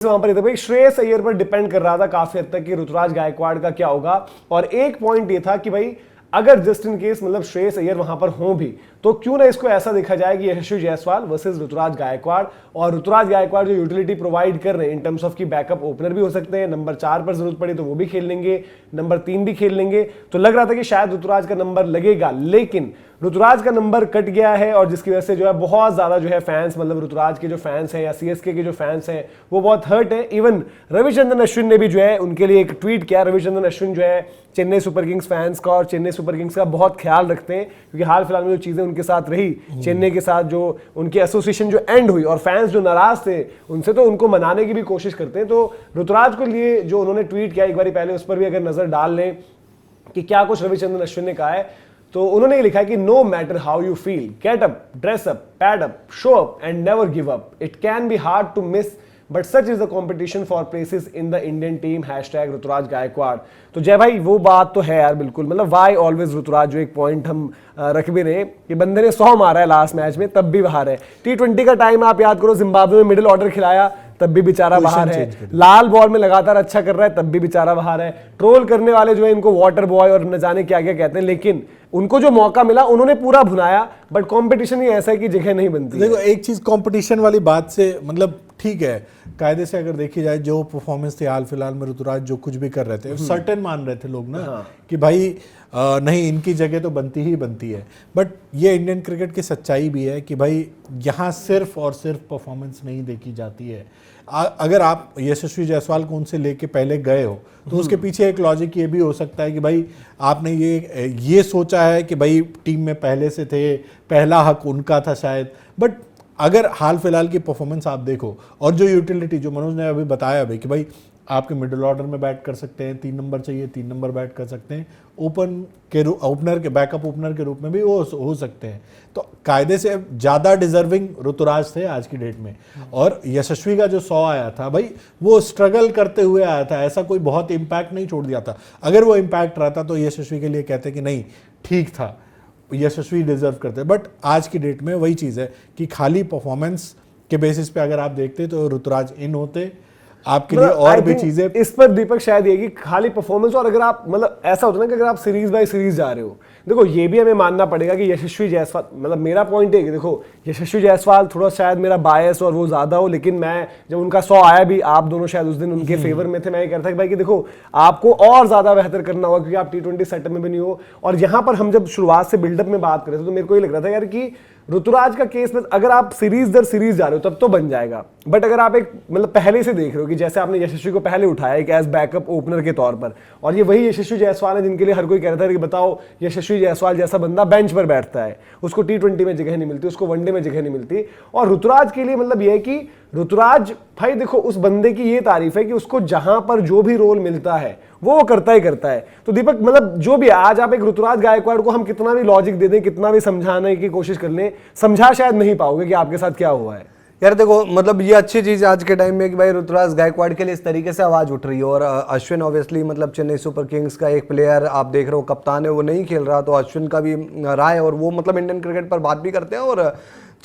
वहां पर भाई श्रेयस अय्यर पर डिपेंड कर रहा था काफी हद तक कि ऋतुराज गायकवाड़ का क्या होगा। और एक पॉइंट ये था कि भाई अगर जस्ट इन केस मतलब श्रेयस अय्यर वहां पर हो भी तो क्यों ना इसको ऐसा देखा जाए कि यशस्वी जायसवाल वर्सेस ऋतुराज गायकवाड़, और ऋतुराज गायकवाड़ जो यूटिलिटी प्रोवाइड कर रहे हैं इन टर्म्स ऑफ की बैकअप ओपनर भी हो सकते हैं, नंबर 4 पर जरूरत पड़ी तो वो भी खेल लेंगे, नंबर 3 भी खेल लेंगे। तो लग रहा था कि शायद ऋतुराज का नंबर लगेगा, लेकिन ऋतुराज का नंबर कट गया है और जिसकी वजह से जो है बहुत ज्यादा जो है फैंस मतलब ऋतुराज के जो फैंस हैं या सीएसके के जो फैंस हैं वो बहुत हर्ट है। इवन रविचंद्रन अश्विन ने भी जो है उनके लिए एक ट्वीट किया। रविचंद्रन अश्विन जो है चेन्नई सुपर किंग्स फैंस का और चेन्नई सुपर किंग्स का बहुत ख्याल रखते हैं, क्योंकि हाल फिलहाल में जो चीजें उनके साथ रही, चेन्नई के साथ जो उनकी एसोसिएशन जो एंड हुई और फैंस जो नाराज थे उनसे, तो उनको मनाने की भी कोशिश करते हैं। तो ऋतुराज को लिए जो उन्होंने ट्वीट किया एक बार पहले उस पर भी अगर नजर डाल लें कि क्या कुछ रविचंद्रन अश्विन ने कहा है, तो उन्होंने ये लिखा है कि no matter how you feel, get up, dress up, pad up, show up and never give up, it can be hard to miss but such is the competition for places in the Indian team, hashtag Ruturaj Gaikwad. तो जय भाई वो बात तो है यार बिल्कुल, मतलब why always Rituraj, जो एक पॉइंट हम रख भी रहे कि बंदे ने 100 मारा है लास्ट मैच में तब भी बाहर है। T20 का टाइम आप याद करो, जिम्बाब्वे में मिडिल ऑर्डर खिलाया तब भी बेचारा बाहर है, लाल बॉल में लगातार अच्छा कर रहा है तब भी बेचारा बाहर है। ट्रोल करने वाले जो है इनको वाटर बॉय और न जाने क्या क्या कहते हैं, लेकिन उनको जो मौका मिला उन्होंने पूरा भुनाया। बट कंपटीशन ही ऐसा है कि जगह नहीं बनती। देखो एक चीज कंपटीशन वाली बात से मतलब ठीक है, कायदे से अगर देखी जाए जो परफॉर्मेंस थी हाल फिलहाल में ऋतुराज जो कुछ भी कर रहे थे सर्टेन मान रहे थे लोग ना कि भाई नहीं इनकी जगह तो बनती ही बनती है। बट ये इंडियन क्रिकेट की सच्चाई भी है कि भाई यहाँ सिर्फ और सिर्फ परफॉर्मेंस नहीं देखी जाती है। अगर आप यशस्वी जायसवाल को उनसे लेके पहले गए हो तो उसके पीछे एक लॉजिक ये भी हो सकता है कि भाई आपने ये सोचा है कि भाई टीम में पहले से थे, पहला हक उनका था शायद। बट अगर हाल फिलहाल की परफॉर्मेंस आप देखो और जो यूटिलिटी जो मनोज ने अभी बताया भाई कि भाई आपके मिडिल ऑर्डर में बैट कर सकते हैं, 3 नंबर चाहिए 3 नंबर बैट कर सकते हैं, ओपनर के बैकअप ओपनर के रूप में भी वो हो सकते हैं। तो कायदे से ज़्यादा डिजर्विंग ऋतुराज थे आज की डेट में। और यशस्वी का जो 100 आया था भाई वो स्ट्रगल करते हुए आया था, ऐसा कोई बहुत इम्पैक्ट नहीं छोड़ दिया था। अगर वो इम्पैक्ट रहता तो यशस्वी के लिए कहते कि नहीं ठीक था, यशस्वी डिजर्व करते। बट आज की डेट में वही चीज़ है कि खाली परफॉर्मेंस के बेसिस पे अगर आप देखते तो ऋतुराज इन होते, आपके लिए और भी चीजें। इस पर दीपक शायद ये कि खाली परफॉर्मेंस, और अगर आप मतलब ऐसा होता है ना कि अगर आप सीरीज बाय सीरीज जा रहे हो, देखो ये भी हमें मानना पड़ेगा कि यशस्वी जायसवाल, मतलब मेरा पॉइंट है कि देखो यशस्वी जायसवाल थोड़ा शायद मेरा बायस और वो ज्यादा हो, लेकिन मैं जब उनका 100 आया भी, आप दोनों शायद उस दिन उनके फेवर में थे, मैं ये कहता था कि भाई कि देखो आपको और ज्यादा बेहतर करना होगा क्योंकि आप T20 सेटअप में भी नहीं हो। और यहां पर हम जब शुरुआत से बिल्डअप में बात कर रहे थे तो मेरे को ये लग रहा था यार कि ऋतुराज का केस में अगर आप सीरीज दर सीरीज जा रहे हो तब तो बन जाएगा। बट अगर आप एक मतलब पहले से देख रहे हो कि जैसे आपने यशस्वी को पहले उठाया एक एज बैकअप ओपनर के तौर पर, और ये वही यशस्वी जायसवाल है जिनके लिए हर कोई कह रहा था कि बताओ यशस्वी जायसवाल जैसा बंदा बेंच पर बैठता है, उसको T20 में जगह नहीं मिलती, उसको वनडे में जगह नहीं मिलती। और ऋतुराज के लिए मतलब यह है कि ऋतुराज भाई देखो उस बंदे की ये तारीफ है कि उसको जहां पर जो भी रोल मिलता है वो करता ही करता है। तो दीपक मतलब जो भी आज आप एक ऋतुराज गायकवाड़ को हम कितना भी लॉजिक दे दें, कितना भी समझाने की कोशिश कर लें, समझा शायद नहीं पाओगे कि आपके साथ क्या हुआ है। यार देखो मतलब ये अच्छी चीज़ आज के टाइम में कि भाई ऋतुराज गायकवाड़ के लिए इस तरीके से आवाज़ उठ रही है। और अश्विन ऑब्वियसली मतलब चेन्नई सुपर किंग्स का एक प्लेयर आप देख रहे हो, कप्तान है, वो नहीं खेल रहा, तो अश्विन का भी राय और वो मतलब इंडियन क्रिकेट पर बात भी करते हैं। और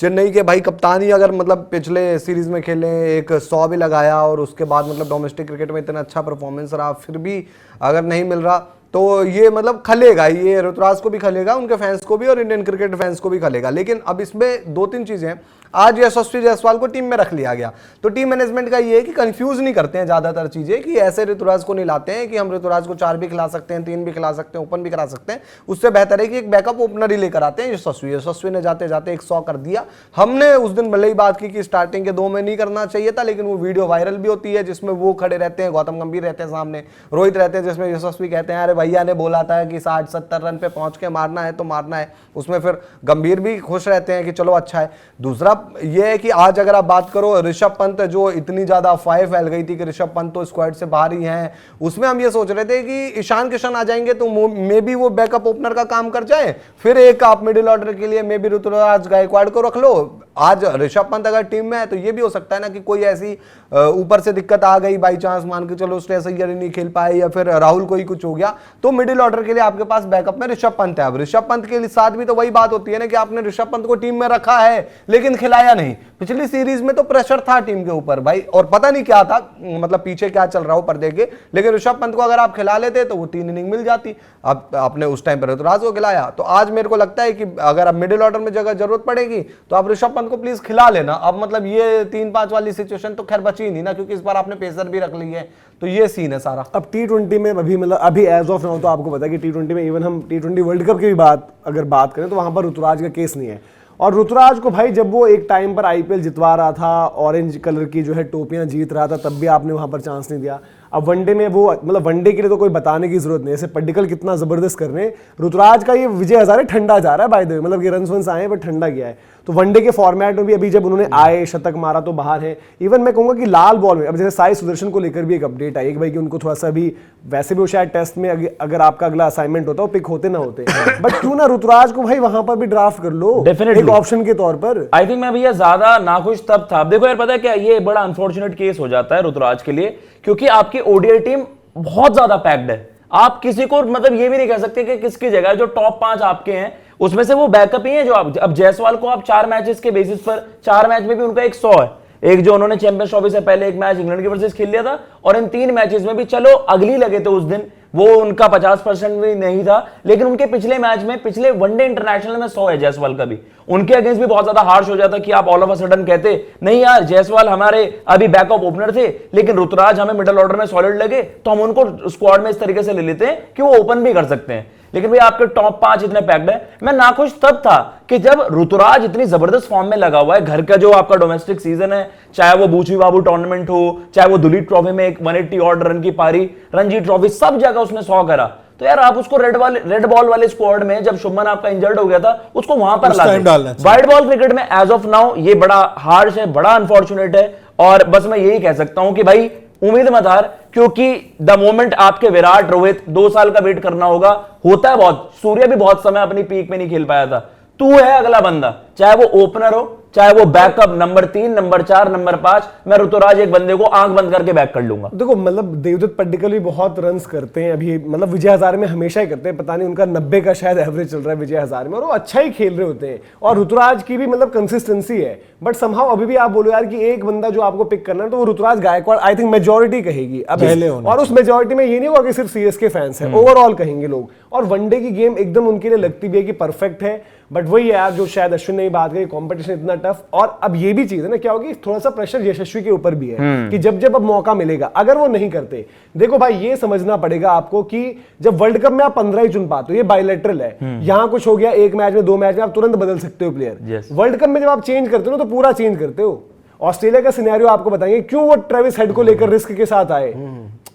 चेन्नई के भाई कप्तान ही अगर मतलब पिछले सीरीज में खेले, एक 100 भी लगाया और उसके बाद मतलब डोमेस्टिक क्रिकेट में इतना अच्छा परफॉर्मेंस रहा, फिर भी अगर नहीं मिल रहा तो ये मतलब खलेगा, ये ऋतुराज को भी खलेगा, उनके फैंस को भी और इंडियन क्रिकेट फैंस को भी खलेगा। लेकिन अब इसमें 2-3 चीजें हैं। आज यशस्वी जायसवाल को टीम में रख लिया गया तो टीम मैनेजमेंट का ये है कि कंफ्यूज नहीं करते हैं ज्यादातर चीजें, कि ऐसे ऋतुराज को नहीं लाते हैं कि हम ऋतुराज को 4 भी खिला सकते हैं, 3 भी खिला सकते हैं, ओपन भी करा सकते हैं। उससे बेहतर है कि एक बैकअप ओपनर ही लेकर आते हैं। यशस्वी ने जाते जाते एक 100 कर दिया। हमने उस दिन भले ही बात की कि स्टार्टिंग के 2 में नहीं करना चाहिए था, लेकिन वो वीडियो वायरल भी होती है जिसमें वो खड़े रहते हैं, गौतम गंभीर रहते हैं सामने, रोहित रहते हैं, जिसमें यशस्वी कहते हैं अरे भैया ने बोला था कि 60-70 रन पे पहुंच के मारना है तो मारना है। उसमें फिर गंभीर भी खुश रहते हैं कि चलो अच्छा है। दूसरा ये है कि आज अगर आप बात करो ऋषभ पंत, जो इतनी ज्यादा अफवाहें फैल गई थी कि ऋषभ पंत तो स्क्वाड से बाहर ही हैं, उसमें हम ये सोच रहे थे कि ईशान किशन आ जाएंगे तो मे बी वो बैकअप ओपनर का काम कर जाए, फिर एक आप मिडिल ऑर्डर के लिए मे बी ऋतुराज गायकवाड़ को रख लो, आज ऋषभ पंत अगर टीम में है तो ये भी हो सकता है ना कि कोई ऐसी ऊपर से दिक्कत आ गई, बाई चांस मान के चलो श्रेयस अय्यर नहीं खेल पाए या फिर राहुल को ही कुछ हो गया, तो मिडिल ऑर्डर के लिए आपके पास बैकअप में ऋषभ पंत है। अब ऋषभ पंत के साथ भी तो वही बात होती है ना कि आपने ऋषभ पंत को टीम में रखा है लेकिन खिलाया नहीं। पिछली सीरीज में तो प्रेशर था टीम के ऊपर भाई, और पता नहीं क्या था, मतलब पीछे क्या चल रहा हो पर्दे के, लेकिन ऋषभ पंत को अगर आप खिला लेते तो वो 3 इनिंग मिल जाती। अब आपने उस टाइम पर ऋतुराज को खिलाया, तो आज मेरे को लगता है कि अगर अब मिडिल ऑर्डर में जगह जरूरत पड़ेगी तो आप ऋषभ पंत को प्लीज खिला लेना। अब मतलब ये 3-5 वाली सिचुएशन तो खैर बची नहीं ना, क्योंकि इस बार आपने पेसर भी रख ली है, तो ये सीन है सारा। अब T20 में अभी मतलब अभी एज ऑफ नाउ तो आपको पता है कि T20 में इवन हम T20 वर्ल्ड कप की भी अगर बात करें तो वहां पर ऋतुराज का केस नहीं है। और ऋतुराज को भाई जब वो एक टाइम पर आईपीएल जितवा रहा था, ऑरेंज कलर की जो है टोपियां जीत रहा था, तब भी आपने वहां पर चांस नहीं दिया। अब वनडे में वो मतलब वनडे के लिए तो कोई बताने की जरूरत नहीं है, ऐसे पड्डिकल कितना जबरदस्त कर रहे हैं। ऋतुराज का ये विजय हजारे ठंडा जा रहा है बाय द वे, मतलब ये रन्स वन्स आए हैं बट ठंडा गया है। तो वनडे के फॉर्मेट में भी अभी जब उन्होंने आए शतक मारा तो बाहर है। इवन मैं कहूंगा कि लाल बॉल में अब जैसे साई सुदर्शन को लेकर भी एक अपडेट आई कि भाई कि उनको थोड़ा सा भी, वैसे भी वो शायद टेस्ट में अगर आपका अगला असाइनमेंट होता है वो पिक होते ना होते, बट क्यों ना ऋतुराज को भाई वहां पर भी ड्राफ्ट कर लो एक ऑप्शन के तौर पर। आई थिंक मैं भैया ज्यादा नाखुश तब था। देखो यार पता है क्या, ये बड़ा अनफॉर्चुनेट केस हो जाता है ऋतुराज के लिए, क्योंकि आपकी ओडीआई टीम बहुत ज्यादा पैक्ड है। आप किसी को मतलब ये भी नहीं कह सकते कि किसकी जगह जो टॉप 5 आपके हैं उसमें से वो बैकअप ही है। जो आप अब जायसवाल को आप 4 मैचेस के बेसिस पर, 4 मैच में भी उनका 100 है। एक जो उन्होंने चैंपियंस ट्रॉफी से पहले एक मैच इंग्लैंड के वर्सेस खेल लिया था, और इन 3 मैचेस में भी चलो अगली लगे थे उस दिन, वो उनका 50% भी नहीं था, लेकिन उनके पिछले मैच में, पिछले वनडे इंटरनेशनल में 100 है जायसवाल का भी। उनके अगेंस्ट भी बहुत ज्यादा हार्श हो जाता कि आप ऑल ऑफ अ सडन कहते नहीं यार जायसवाल हमारे अभी बैकअप ओपनर थे, लेकिन ऋतुराज हमें मिडिल ऑर्डर में सॉलिड लगे तो हम उनको स्क्वाड में इस तरीके से ले लेते हैं कि वो ओपन भी कर सकते हैं। लेकिन भाई आपके टॉप 5 इतने पैक्ड है। मैं नाखुश तब था कि जब ऋतुराज इतनी जबरदस्त फॉर्म में लगा हुआ है, घर का जो आपका डोमेस्टिक सीजन है, चाहे वो बूची बाबू टूर्नामेंट हो, चाहे वो दुलीप ट्रॉफी में एक 180 ऑड रन की पारी, रणजी ट्रॉफी, सब जगह उसने 100 करा। तो यार आप उसको रेड बॉल वाले स्क्वाड में, जब शुभमन आपका इंजर्ड हो गया था, उसको वहां पर ला दे। वाइट बॉल क्रिकेट में एज ऑफ नाउ ये बड़ा हार्श है, बड़ा अनफॉर्चुनेट है। और बस मैं यही कह सकता हूं कि भाई उम्मीद मत हार, क्योंकि द मोमेंट आपके विराट, रोहित 2 साल का वेट करना होगा, होता है बहुत। सूर्य भी बहुत समय अपनी पीक में नहीं खेल पाया था। तू है अगला बंदा, चाहे वो ओपनर हो, चाहे वो बैकअप नंबर 3, नंबर 4, नंबर 5, मैं ऋतुराज एक बंदे को आंख बंद करके बैक कर लूंगा। देखो मतलब देवदत्त पड्डिकल भी बहुत रन्स करते हैं अभी, मतलब विजय हजारे में हमेशा ही करते हैं, पता नहीं उनका 90 का शायद एवरेज चल रहा है विजय हजारे में, और वो अच्छा ही खेल रहे होते हैं। और ऋतुराज की भी मतलब कंसिस्टेंसी है, बट समहाउ अभी भी आप बोलो यार कि एक बंदा जो आपको पिक करना है तो वो Ruturaj Gaikwad I think majority कहेगी अब पहले। और उस मेजोरिटी में ये नहीं होगा कि सिर्फ सीएसके फैंस हैं, ओवरऑल कहेंगे लोग। और वनडे की गेम एकदम उनके लिए लगती भी है कि परफेक्ट है, बट वही है यार जो शायद अश्विन ने बात करी, कंपटीशन इतना टफ। और अब ये भी चीज है ना, क्या होगी, थोड़ा सा प्रेशर यशस्वी के ऊपर भी है कि जब जब अब मौका मिलेगा, अगर वो नहीं करते, देखो भाई ये समझना पड़ेगा आपको कि जब वर्ल्ड कप में आप 15 ही चुन पाते हो, ये बायलैटरल है, यहां कुछ हो गया 1 मैच में 2 मैच में आप तुरंत बदल सकते हो प्लेयर। वर्ल्ड कप में जब आप चेंज करते हो तो पूरा चेंज करते हो। ऑस्ट्रेलिया का सिनेरियो आपको बताएंगे क्यों वो ट्रेविस हेड को लेकर रिस्क के साथ आए,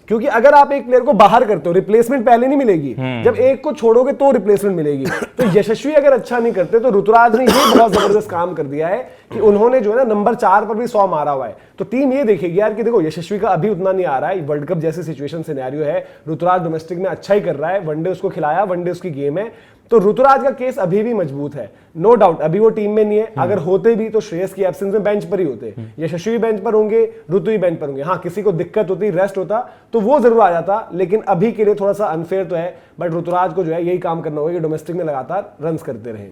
क्योंकि अगर आप एक प्लेयर को बाहर करते हो, रिप्लेसमेंट पहले नहीं मिलेगी, जब एक को छोड़ोगे तो रिप्लेसमेंट मिलेगी। तो यशस्वी अगर अच्छा नहीं करते तो ऋतुराज ने ये बहुत जबरदस्त काम कर दिया है कि उन्होंने जो है ना नंबर 4 पर भी 100 मारा हुआ है। तो टीम ये देखेगी यार कि देखो यशस्वी का अभी उतना नहीं आ रहा है, वर्ल्ड कप जैसे सिचुएशन सिनेरियो है, ऋतुराज डोमेस्टिक में अच्छा ही कर रहा है, वनडे उसको खिलाया, वनडे उसकी गेम है, तो ऋतुराज का केस अभी भी मजबूत है, नो डाउट। अभी वो टीम में नहीं है, अगर होते भी तो श्रेयस की एब्सेंस में बेंच पर ही होते, यशस्वी बेंच पर होंगे, ऋतु ही बेंच पर होंगे। हाँ किसी को दिक्कत होती, रेस्ट होता तो वो जरूर आ जाता, लेकिन अभी के लिए थोड़ा सा अनफेयर तो है। बट ऋतुराज को जो है यही काम करना होगा कि डोमेस्टिक में लगातार रन्स करते रहें।